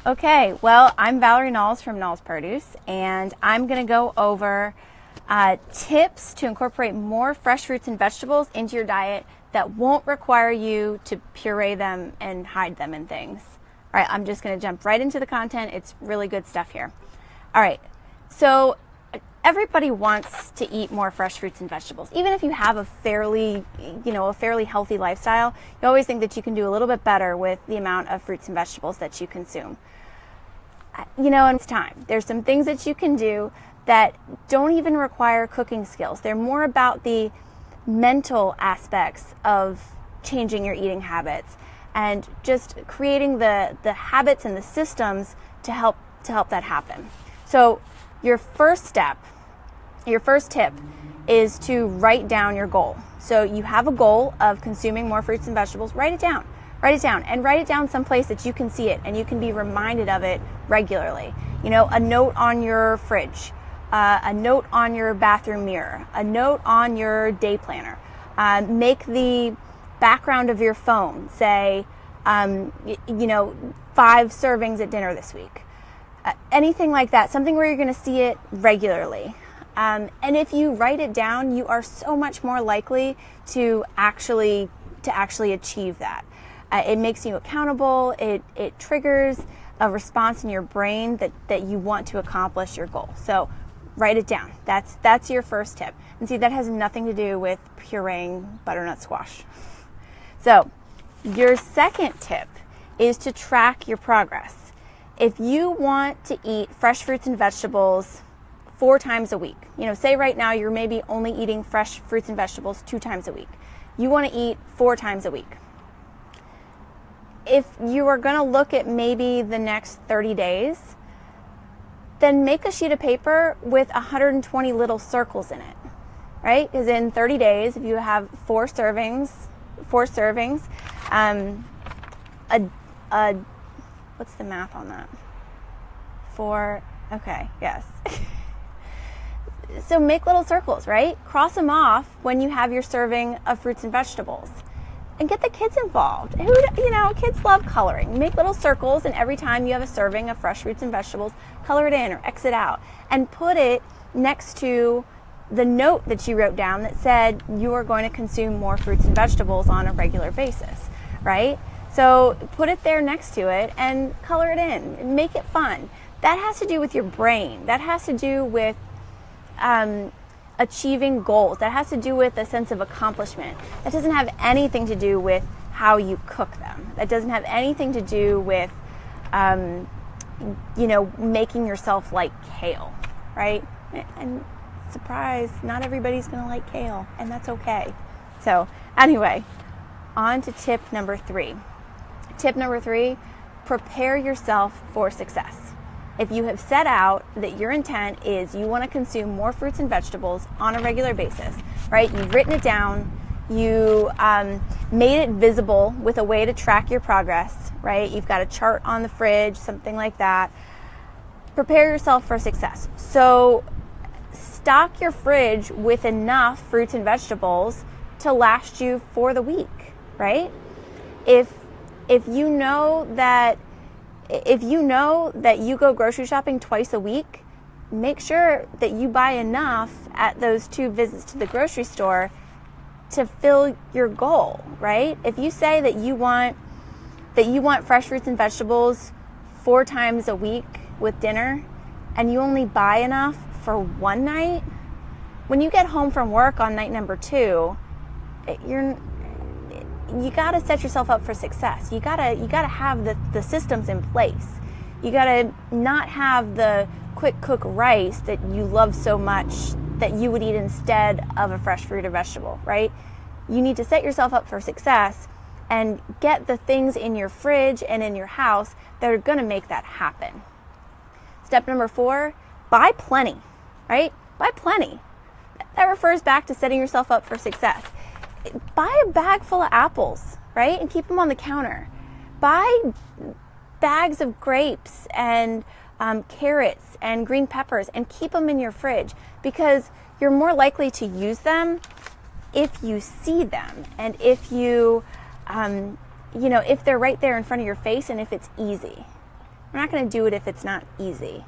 Okay, well, I'm Valerie Knowles from Knowles Produce, and I'm going to go over tips to incorporate more fresh fruits and vegetables into your diet that won't require you to puree them and hide them in things. All right, I'm just going to jump right into the content. It's really good stuff here. All right, so everybody wants to eat more fresh fruits and vegetables. Even if you have a fairly healthy lifestyle, you always think that you can do a little bit better with the amount of fruits and vegetables that you consume. And it's time. There's some things that you can do that don't even require cooking skills. They're more about the mental aspects of changing your eating habits and just creating the habits and the systems to help that happen. So your first tip is to write down your goal. So you have a goal of consuming more fruits and vegetables. Write it down and write it down someplace that you can see it and you can be reminded of it regularly. A note on your fridge, a note on your bathroom mirror, a note on your day planner. Make the background of your phone say, 5 servings at dinner this week. Anything like that, something where you're going to see it regularly. And if you write it down, you are so much more likely to actually achieve that. It makes you accountable. It triggers a response in your brain that you want to accomplish your goal. So write it down. That's your first tip. And see, that has nothing to do with pureeing butternut squash. So your second tip is to track your progress. If you want to eat fresh fruits and vegetables 4 times a week, say right now you're maybe only eating fresh fruits and vegetables 2 times a week. You want to eat 4 times a week. If you are going to look at maybe the next 30 days, then make a sheet of paper with 120 little circles in it, right? Because in 30 days, if you have 4 servings, what's the math on that? 4, okay, yes. So make little circles, right? Cross them off when you have your serving of fruits and vegetables. And get the kids involved. Kids love coloring. Make little circles, and every time you have a serving of fresh fruits and vegetables, color it in or X it out. And put it next to the note that you wrote down that said you are going to consume more fruits and vegetables on a regular basis, right? So put it there next to it and color it in and make it fun. That has to do with your brain. That has to do with achieving goals. That has to do with a sense of accomplishment. That doesn't have anything to do with how you cook them. That doesn't have anything to do with, making yourself like kale, right? And surprise, not everybody's going to like kale, and that's okay. So anyway, on to tip number 3. Tip number 3, prepare yourself for success. If you have set out that your intent is you want to consume more fruits and vegetables on a regular basis, right? You've written it down, you made it visible with a way to track your progress, right? You've got a chart on the fridge, something like that. Prepare yourself for success. So stock your fridge with enough fruits and vegetables to last you for the week, right? If you know that you go grocery shopping twice a week, make sure that you buy enough at those 2 visits to the grocery store to fill your goal, right? If you say that you want fresh fruits and vegetables 4 times a week with dinner and you only buy enough for 1 night, when you get home from work on night number 2, you got to set yourself up for success. You got to have the systems in place. You got to not have the quick cook rice that you love so much that you would eat instead of a fresh fruit or vegetable, right? You need to set yourself up for success and get the things in your fridge and in your house that are going to make that happen. Step number 4, buy plenty, right? Buy plenty. That refers back to setting yourself up for success. Buy a bag full of apples, right? And keep them on the counter. Buy bags of grapes and carrots and green peppers and keep them in your fridge, because you're more likely to use them if you see them and if you, if they're right there in front of your face and if it's easy. We're not going to do it if it's not easy.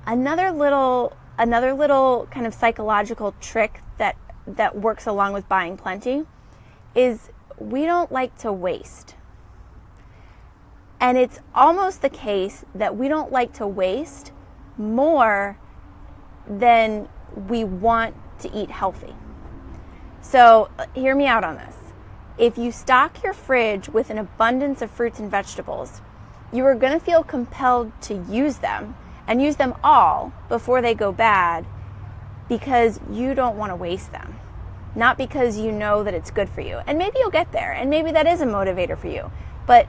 Another little kind of psychological trick that works along with buying plenty is we don't like to waste. And it's almost the case that we don't like to waste more than we want to eat healthy. So hear me out on this. If you stock your fridge with an abundance of fruits and vegetables, you are going to feel compelled to use them and use them all before they go bad because you don't want to waste them. Not because you know that it's good for you. And maybe you'll get there, and maybe that is a motivator for you. But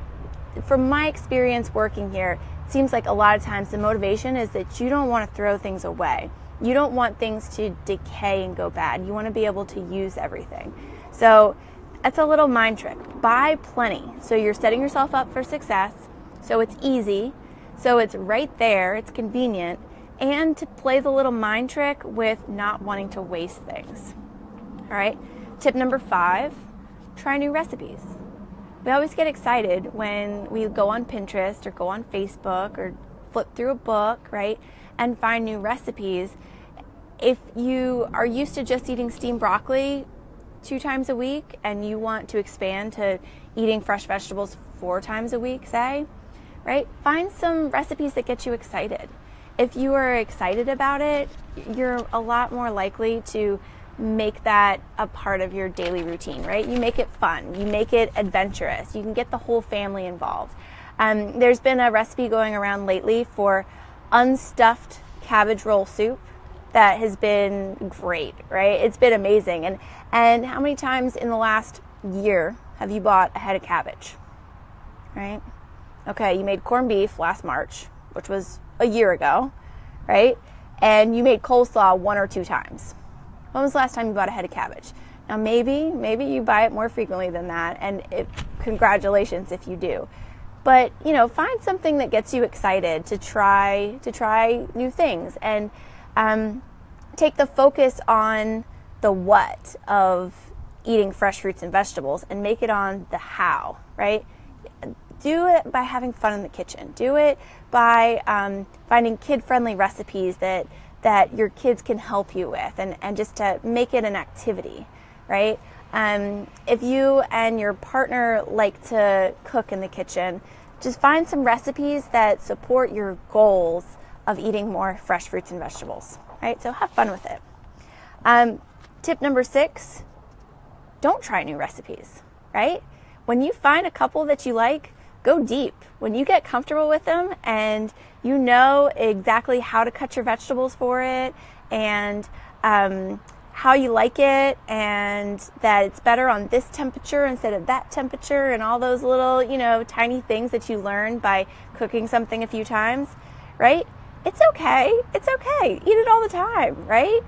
from my experience working here, it seems like a lot of times the motivation is that you don't want to throw things away. You don't want things to decay and go bad. You want to be able to use everything. So that's a little mind trick. Buy plenty. So you're setting yourself up for success. So it's easy. So it's right there. It's convenient. And to play the little mind trick with not wanting to waste things. All right. Tip number 5, try new recipes. We always get excited when we go on Pinterest or go on Facebook or flip through a book, right, and find new recipes. If you are used to just eating steamed broccoli 2 times a week and you want to expand to eating fresh vegetables 4 times a week, say, right, find some recipes that get you excited. If you are excited about it, you're a lot more likely to make that a part of your daily routine, right? You make it fun. You make it adventurous. You can get the whole family involved. There's been a recipe going around lately for unstuffed cabbage roll soup that has been great, right? It's been amazing. And how many times in the last year have you bought a head of cabbage, right? Okay, you made corned beef last March, which was a year ago, right? And you made coleslaw 1 or 2 times. When was the last time you bought a head of cabbage? Now maybe you buy it more frequently than that, and congratulations if you do. But find something that gets you excited to try new things, and take the focus on the what of eating fresh fruits and vegetables, and make it on the how, right? Do it by having fun in the kitchen. Do it by finding kid-friendly recipes that your kids can help you with, and just to make it an activity, right? If you and your partner like to cook in the kitchen, just find some recipes that support your goals of eating more fresh fruits and vegetables, right? So have fun with it. Tip number 6, don't try new recipes, right? When you find a couple that you like, go deep. When you get comfortable with them and you know exactly how to cut your vegetables for it, and how you like it, and that it's better on this temperature instead of that temperature, and all those little, tiny things that you learn by cooking something a few times, right? It's okay. It's okay. Eat it all the time, right?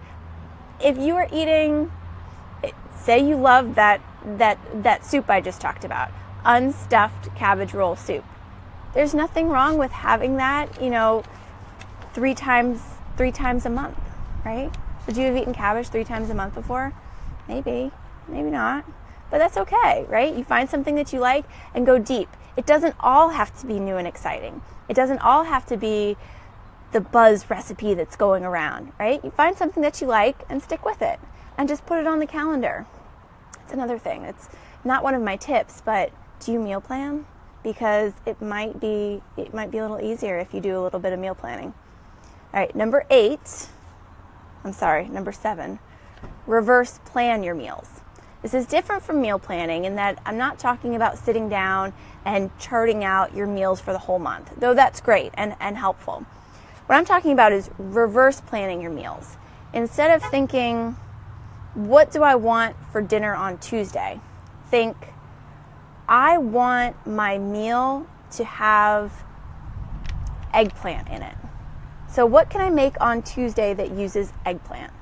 If you are eating, say you love that soup I just talked about, unstuffed cabbage roll soup. There's nothing wrong with having that, 3 times a month, right? Would you have eaten cabbage 3 times a month before? Maybe not. But that's okay, right? You find something that you like and go deep. It doesn't all have to be new and exciting. It doesn't all have to be the buzz recipe that's going around, right? You find something that you like and stick with it, and just put it on the calendar. It's another thing. It's not one of my tips, but do you meal plan? Because it might be a little easier if you do a little bit of meal planning. All right, number 7, reverse plan your meals. This is different from meal planning in that I'm not talking about sitting down and charting out your meals for the whole month, though that's great and helpful. What I'm talking about is reverse planning your meals. Instead of thinking, what do I want for dinner on Tuesday? Think, I want my meal to have eggplant in it. So what can I make on Tuesday that uses eggplant?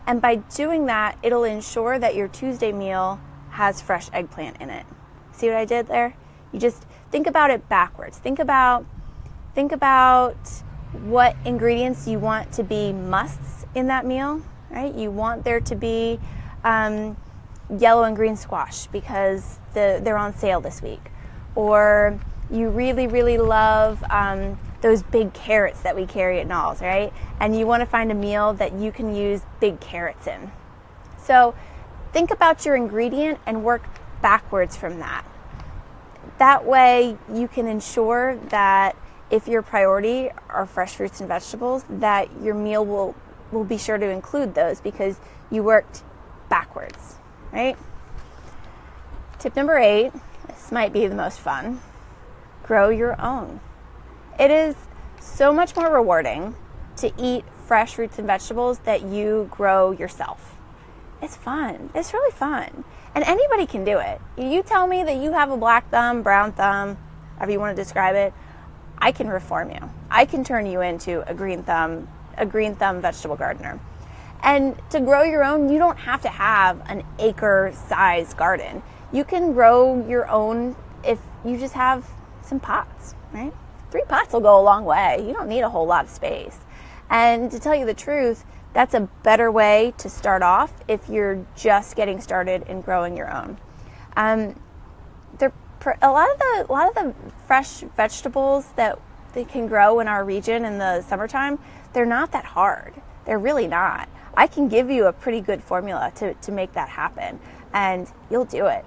And by doing that, it'll ensure that your Tuesday meal has fresh eggplant in it. See what I did there? You just think about it backwards. Think about what ingredients you want to be musts in that meal, right? You want there to be yellow and green squash because they're on sale this week. Or you really, really love those big carrots that we carry at Knowles, right? And you want to find a meal that you can use big carrots in. So think about your ingredient and work backwards from that. That way you can ensure that if your priority are fresh fruits and vegetables, that your meal will be sure to include those because you worked backwards, right? Tip number 8, this might be the most fun. Grow your own. It is so much more rewarding to eat fresh fruits and vegetables that you grow yourself. It's fun. It's really fun. And anybody can do it. You tell me that you have a black thumb, brown thumb, however you want to describe it, I can reform you. I can turn you into a green thumb vegetable gardener. And to grow your own, you don't have to have an acre-sized garden. You can grow your own if you just have some pots, right? 3 pots will go a long way. You don't need a whole lot of space. And to tell you the truth, that's a better way to start off if you're just getting started in growing your own. A lot of the fresh vegetables that they can grow in our region in the summertime, they're not that hard. They're really not. I can give you a pretty good formula to make that happen, and you'll do it.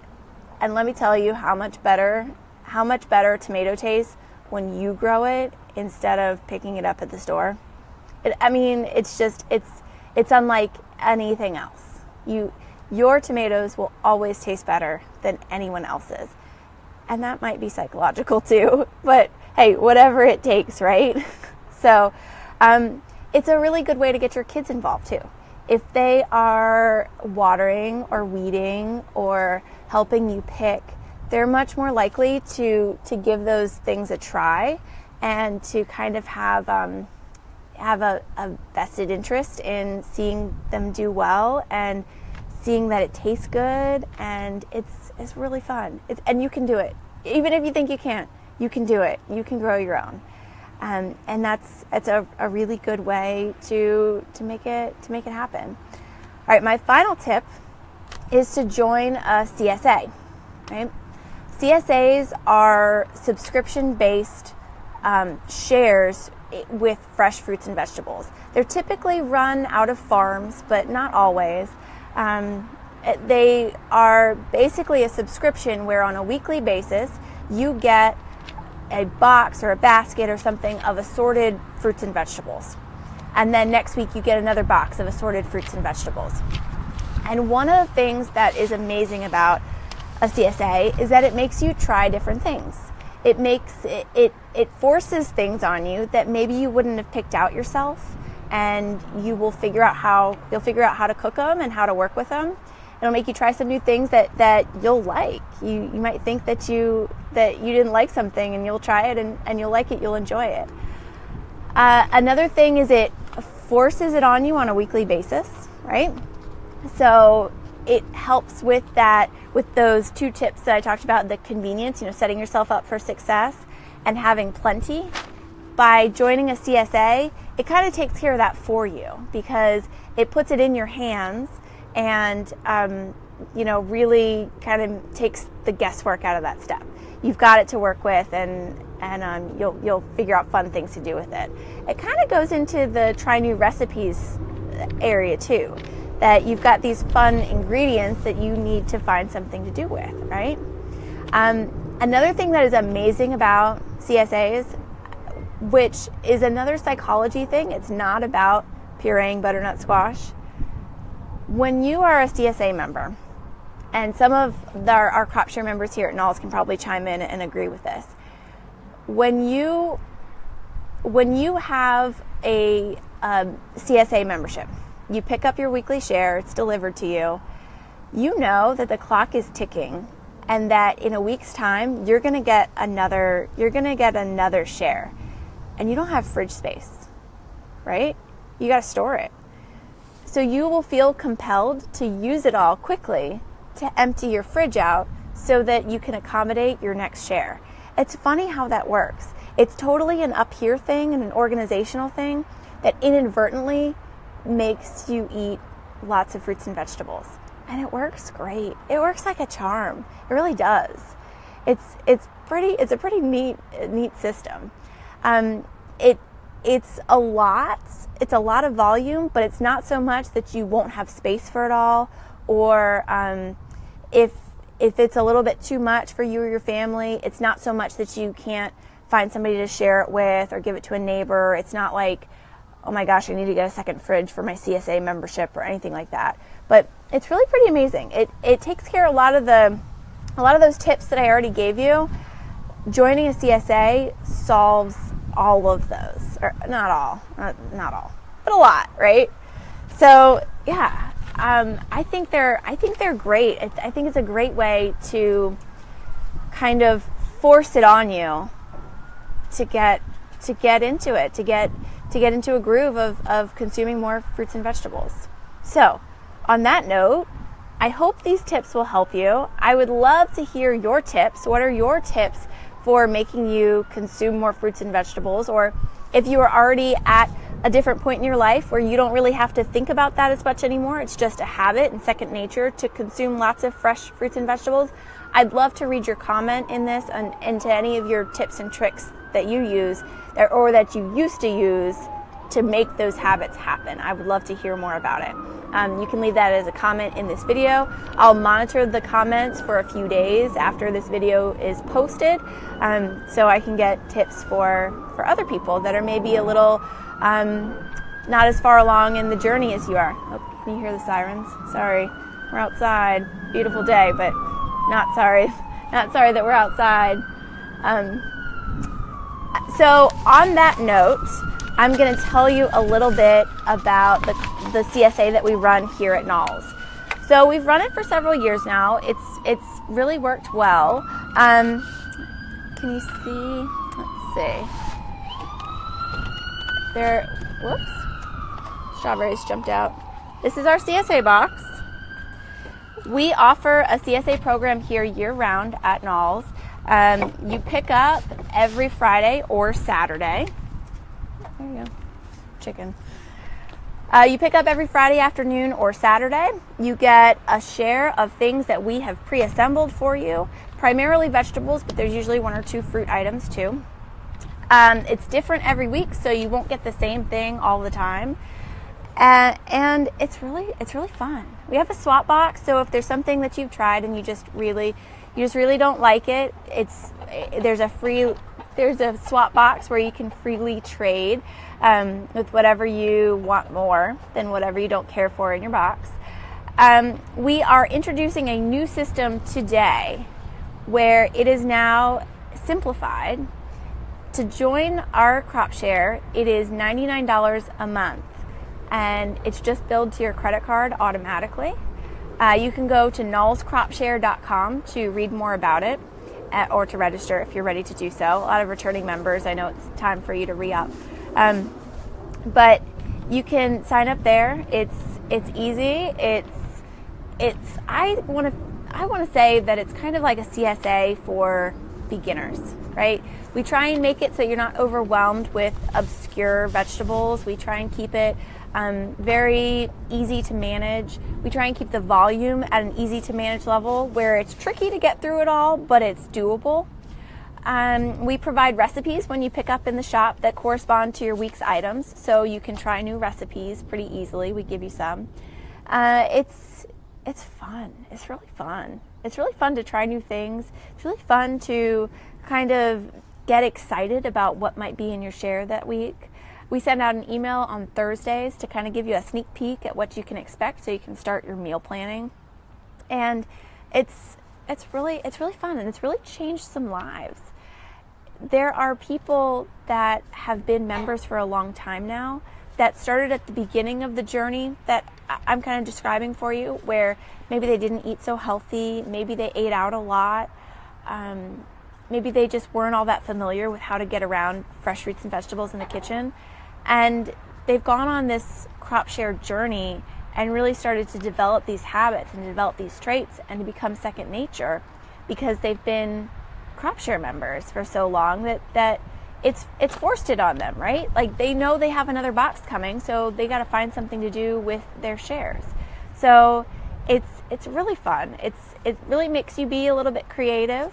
And let me tell you how much better tomato tastes when you grow it instead of picking it up at the store. It's unlike anything else. Your tomatoes will always taste better than anyone else's. And that might be psychological too, but hey, whatever it takes, right? So it's a really good way to get your kids involved too. If they are watering or weeding or helping you pick, they're much more likely to give those things a try and to kind of have a vested interest in seeing them do well and seeing that it tastes good, and it's really fun. And you can do it. Even if you think you can't, you can do it. You can grow your own. And it's a really good way to make it happen. All right, my final tip is to join a CSA, right? CSAs are subscription-based shares with fresh fruits and vegetables. They're typically run out of farms, but not always. They are basically a subscription where on a weekly basis you get a box or a basket or something of assorted fruits and vegetables. And then next week you get another box of assorted fruits and vegetables. And one of the things that is amazing about a CSA is that it makes you try different things. It forces things on you that maybe you wouldn't have picked out yourself, and you'll figure out how to cook them and how to work with them. It'll make you try some new things that you'll like. You might think that you didn't like something, and you'll try it and you'll like it, you'll enjoy it. Another thing is it forces it on you on a weekly basis, right? So it helps with that, with those 2 tips that I talked about, the convenience, setting yourself up for success and having plenty. By joining a CSA, it kind of takes care of that for you because it puts it in your hands and really kind of takes the guesswork out of that step. You've got it to work with, and you'll figure out fun things to do with it. It kind of goes into the try new recipes area too, that you've got these fun ingredients that you need to find something to do with, right? Another thing that is amazing about CSAs, which is another psychology thing, it's not about pureeing butternut squash. When you are a CSA member, and some of our crop share members here at Knowles can probably chime in and agree with this. When you have a CSA membership, you pick up your weekly share, it's delivered to you, you know that the clock is ticking and that in a week's time you're going to get another share. And you don't have fridge space, right? You got to store it. So you will feel compelled to use it all quickly to empty your fridge out so that you can accommodate your next share. It's funny how that works. It's totally an up here thing and an organizational thing that inadvertently makes you eat lots of fruits and vegetables. And it works great. It works like a charm. It really does. It's a pretty neat system. it's a lot. It's a lot of volume, but it's not so much that you won't have space for it all, or if it's a little bit too much for you or your family, it's not so much that you can't find somebody to share it with or give it to a neighbor. It's not like, oh my gosh, I need to get a second fridge for my CSA membership or anything like that. But it's really pretty amazing. It takes care of a lot of those tips that I already gave you. Joining a CSA solves all of those, or not all, but a lot, right? So yeah, I think they're great. I think it's a great way to kind of force it on you to get into it, to get into a groove of consuming more fruits and vegetables. So on that note, I hope these tips will help you. I would love to hear your tips. What are your tips for making you consume more fruits and vegetables? Or if you are already at a different point in your life where you don't really have to think about that as much anymore, it's just a habit and second nature to consume lots of fresh fruits and vegetables, I'd love to read your comment in this and to any of your tips and tricks that you use or that you used to use to make those habits happen. I would love to hear more about it. You can leave that as a comment in this video. I'll monitor the comments for a few days after this video is posted, so I can get tips for other people that are maybe a little not as far along in the journey as you are. Oh, can you hear the sirens? Sorry, we're outside. Beautiful day, but not sorry that we're outside. So on that note, I'm going to tell you a little bit about the CSA that we run here at Knowles. So we've run it for several years now. It's really worked well. Can you see? Let's see. Whoops. Strawberries jumped out. This is our CSA box. We offer a CSA program here year-round at Knowles. You pick up every Friday or Saturday. There you go. Chicken. You pick up every Friday afternoon or Saturday. You get a share of things that we have pre-assembled for you, primarily vegetables, but there's usually one or two fruit items too. It's different every week, so you won't get the same thing all the time. And it's really fun. We have a swap box, so if there's something that you've tried and you just really don't like it, there's a swap box where you can freely trade with whatever you want more than whatever you don't care for in your box. We are introducing a new system today where it is now simplified. To join our crop share, it is $99 a month, and it's just billed to your credit card automatically. You can go to knowlescropshare.com to read more about it, or to register if you're ready to do so. A lot of returning members, I know it's time for you to re-up. But you can sign up there. It's easy. I want to say that it's kind of like a CSA for beginners, right? We try and make it so you're not overwhelmed with obscure vegetables. We try and keep it very easy to manage. We try and keep the volume at an easy to manage level where it's tricky to get through it all, but it's doable. We provide recipes when you pick up in the shop that correspond to your week's items, so you can try new recipes pretty easily. We give you some. It's fun. It's really fun. It's really fun to try new things. It's really fun to kind of get excited about what might be in your share that week. We send out an email on Thursdays to kind of give you a sneak peek at what you can expect so you can start your meal planning. And it's really fun, and it's really changed some lives. There are people that have been members for a long time now that started at the beginning of the journey that I'm kind of describing for you, where maybe they didn't eat so healthy, maybe they ate out a lot, maybe they just weren't all that familiar with how to get around fresh fruits and vegetables in the kitchen. And they've gone on this crop share journey and really started to develop these habits and develop these traits and to become second nature because they've been crop share members for so long that it's forced it on them, right? Like they know they have another box coming, so they got to find something to do with their shares. So it's really fun. It really makes you be a little bit creative.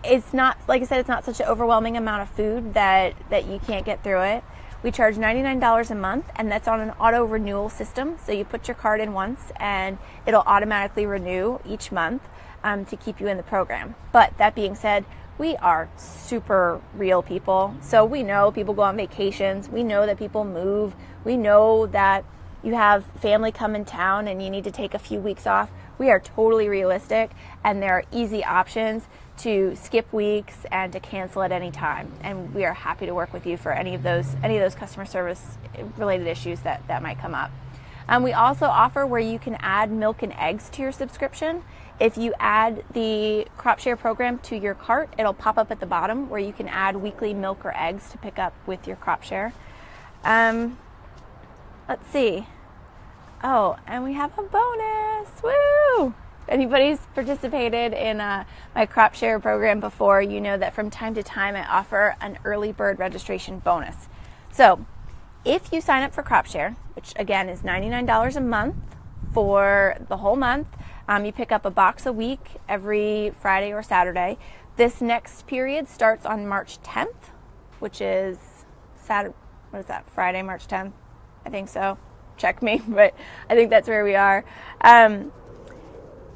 it's not, like I said, it's not such an overwhelming amount of food that you can't get through it. We charge $99 a month, and that's on an auto renewal system. So you put your card in once and it'll automatically renew each month to keep you in the program. But that being said, we are super real people. So we know people go on vacations. We know that people move. We know that you have family come in town and you need to take a few weeks off. We are totally realistic, and there are easy options to skip weeks and to cancel at any time. And we are happy to work with you for any of those customer service related issues that might come up. We also offer where you can add milk and eggs to your subscription. If you add the Csa Program to your cart, it'll pop up at the bottom where you can add weekly milk or eggs to pick up with your Csa. Let's see. Oh, and we have a bonus. Woo! If anybody's participated in my Csa Program before, you know that from time to time I offer an early bird registration bonus. So if you sign up for Csa, which again is $99 a month for the whole month, you pick up a box a week every Friday or Saturday. This next period starts on March 10th, which is Saturday. What is that? Friday, March 10th? I think so. Check me, but I think that's where we are.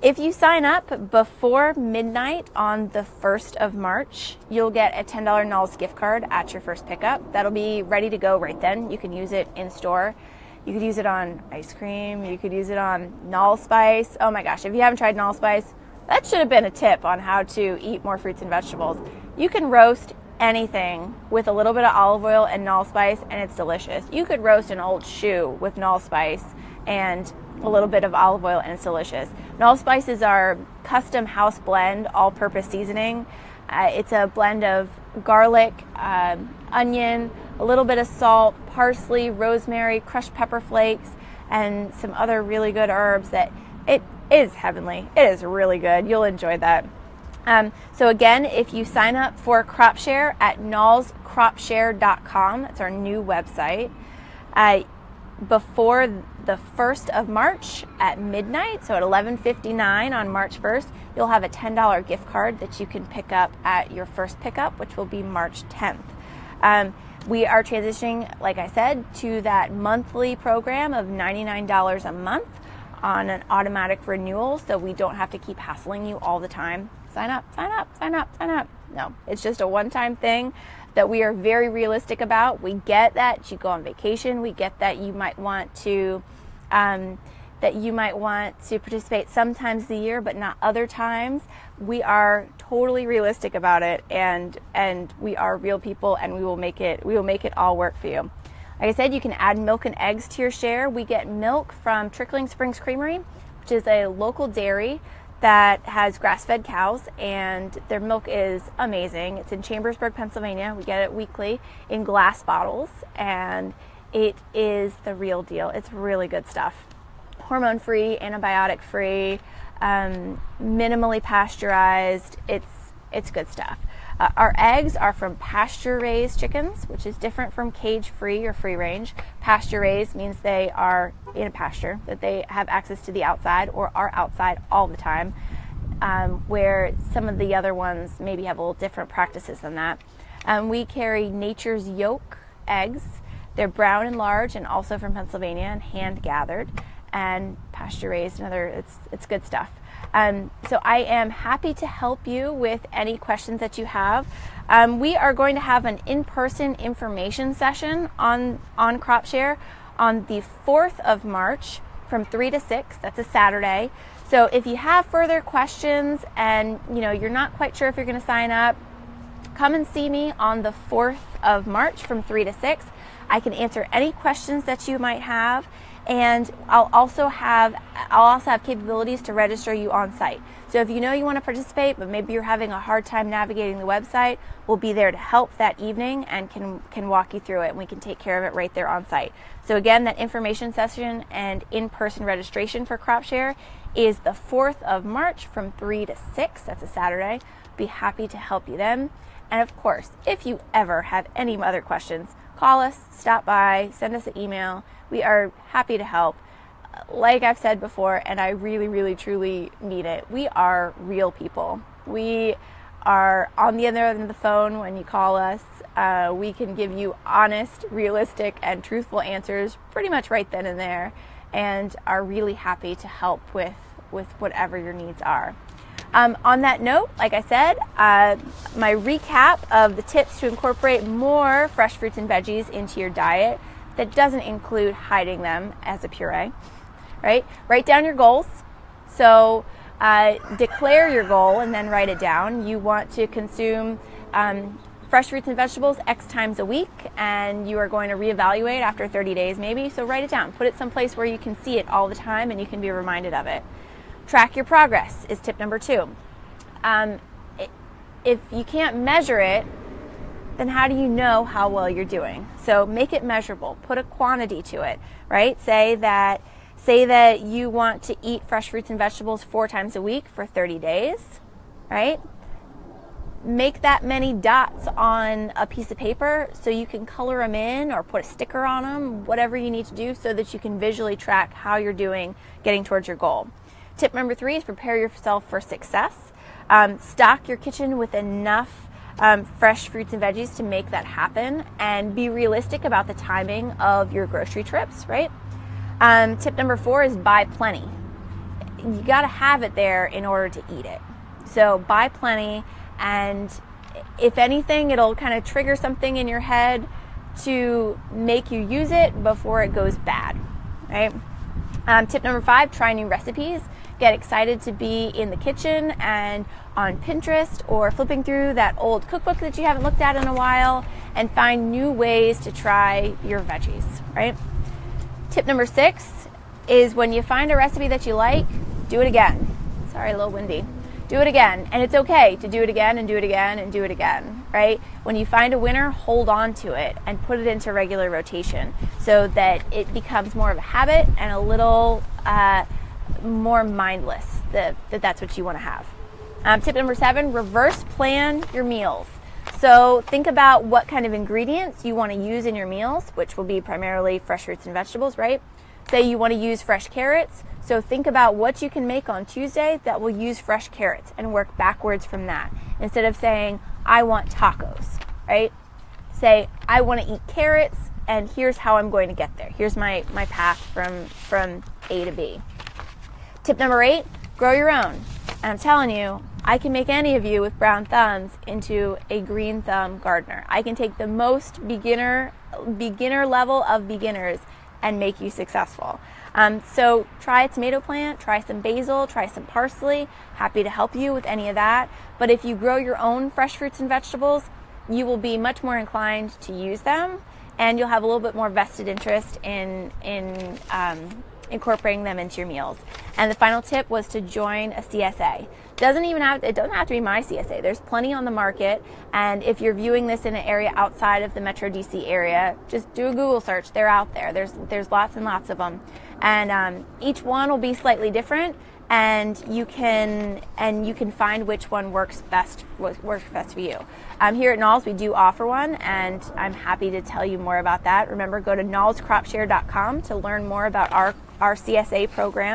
If you sign up before midnight on the 1st of March, you'll get a $10 Knowles gift card at your first pickup. That'll be ready to go right then. You can use it in store. You could use it on ice cream. You could use it on Allspice. Oh my gosh, if you haven't tried Allspice, that should have been a tip on how to eat more fruits and vegetables. You can roast anything with a little bit of olive oil and Allspice, and it's delicious. You could roast an old shoe with Allspice and a little bit of olive oil, and it's delicious. Allspice is our custom house blend, all-purpose seasoning. It's a blend of garlic, onion, a little bit of salt, parsley, rosemary, crushed pepper flakes, and some other really good herbs that it is heavenly. It is really good. You'll enjoy that. So again, if you sign up for Csa at knowlescropshare.com, that's our new website, before the 1st of March at midnight, so at 11:59 on March 1st, you'll have a $10 gift card that you can pick up at your first pickup, which will be March 10th. We are transitioning, like I said, to that monthly program of $99 a month on an automatic renewal, so we don't have to keep hassling you all the time. Sign up, sign up, sign up, sign up. No, it's just a one-time thing that we are very realistic about. We get that you go on vacation. We get that you might want to participate sometimes a year, but not other times. We are totally realistic about it, and we are real people, and we will make it all work for you. Like I said, you can add milk and eggs to your share. We get milk from Trickling Springs Creamery, which is a local dairy that has grass-fed cows, and their milk is amazing. It's in Chambersburg, Pennsylvania. We get it weekly in glass bottles, and it is the real deal. It's really good stuff. Hormone-free, antibiotic-free, minimally pasteurized. It's good stuff. Our eggs are from pasture-raised chickens, which is different from cage-free or free-range. Pasture-raised means they are in a pasture, that they have access to the outside or are outside all the time, where some of the other ones maybe have a little different practices than that. We carry Nature's Yolk eggs. They're brown and large, and also from Pennsylvania, and hand-gathered and pasture-raised. It's good stuff. So I am happy to help you with any questions that you have. We are going to have an in-person information session on Csa on the 4th of March from 3 to 6. That's a Saturday. So if you have further questions and you're not quite sure if you're going to sign up, come and see me on the 4th of March from 3 to 6. I can answer any questions that you might have. And I'll also have capabilities to register you on site. So if you want to participate, but maybe you're having a hard time navigating the website, we'll be there to help that evening and can walk you through it, and we can take care of it right there on site. So again, that information session and in-person registration for Csa is the 4th of March from 3 to 6. That's a Saturday. Be happy to help you then. And of course, if you ever have any other questions, call us, stop by, send us an email. We are happy to help. Like I've said before, and I really, really, truly mean it, we are real people. We are on the other end of the phone when you call us. We can give you honest, realistic, and truthful answers pretty much right then and there, and are really happy to help with whatever your needs are. On that note, like I said, my recap of the tips to incorporate more fresh fruits and veggies into your diet that doesn't include hiding them as a puree, right? Write down your goals. So declare your goal and then write it down. You want to consume fresh fruits and vegetables X times a week, and you are going to reevaluate after 30 days maybe. So write it down. Put it someplace where you can see it all the time and you can be reminded of it. Track your progress is tip number 2. If you can't measure it, then how do you know how well you're doing? So make it measurable. Put a quantity to it, right? Say that you want to eat fresh fruits and vegetables 4 times a week for 30 days, right? Make that many dots on a piece of paper so you can color them in or put a sticker on them, whatever you need to do so that you can visually track how you're doing getting towards your goal. Tip number 3 is prepare yourself for success. Stock your kitchen with enough fresh fruits and veggies to make that happen, and be realistic about the timing of your grocery trips, right? Tip number 4 is buy plenty. You got to have it there in order to eat it. So buy plenty, and if anything, it'll kind of trigger something in your head to make you use it before it goes bad, right? Tip number 5, try new recipes. Get excited to be in the kitchen and on Pinterest or flipping through that old cookbook that you haven't looked at in a while and find new ways to try your veggies, right? Tip number 6 is when you find a recipe that you like, do it again. Sorry, a little windy. Do it again. And it's okay to do it again and do it again and do it again, right? When you find a winner, hold on to it and put it into regular rotation so that it becomes more of a habit and a little more mindless that's what you want to have. Tip number 7, reverse plan your meals. So think about what kind of ingredients you want to use in your meals, which will be primarily fresh fruits and vegetables, right? Say you want to use fresh carrots, so think about what you can make on Tuesday that will use fresh carrots and work backwards from that. Instead of saying, I want tacos, right? Say, I want to eat carrots, and here's how I'm going to get there. Here's my path from A to B. Tip number 8, grow your own. And I'm telling you, I can make any of you with brown thumbs into a green thumb gardener. I can take the most beginner level of beginners and make you successful. So try a tomato plant, try some basil, try some parsley. Happy to help you with any of that. But if you grow your own fresh fruits and vegetables, you will be much more inclined to use them, and you'll have a little bit more vested interest in incorporating them into your meals. And the final tip was to join a CSA. It doesn't have to be my CSA. There's plenty on the market, and if you're viewing this in an area outside of the Metro DC area, just do a Google search. They're out there. There's lots and lots of them, and each one will be slightly different, and you can find which one works best for you. Here at Knowles, we do offer one, and I'm happy to tell you more about that. Remember, go to knowlescropshare.com to learn more about our CSA program.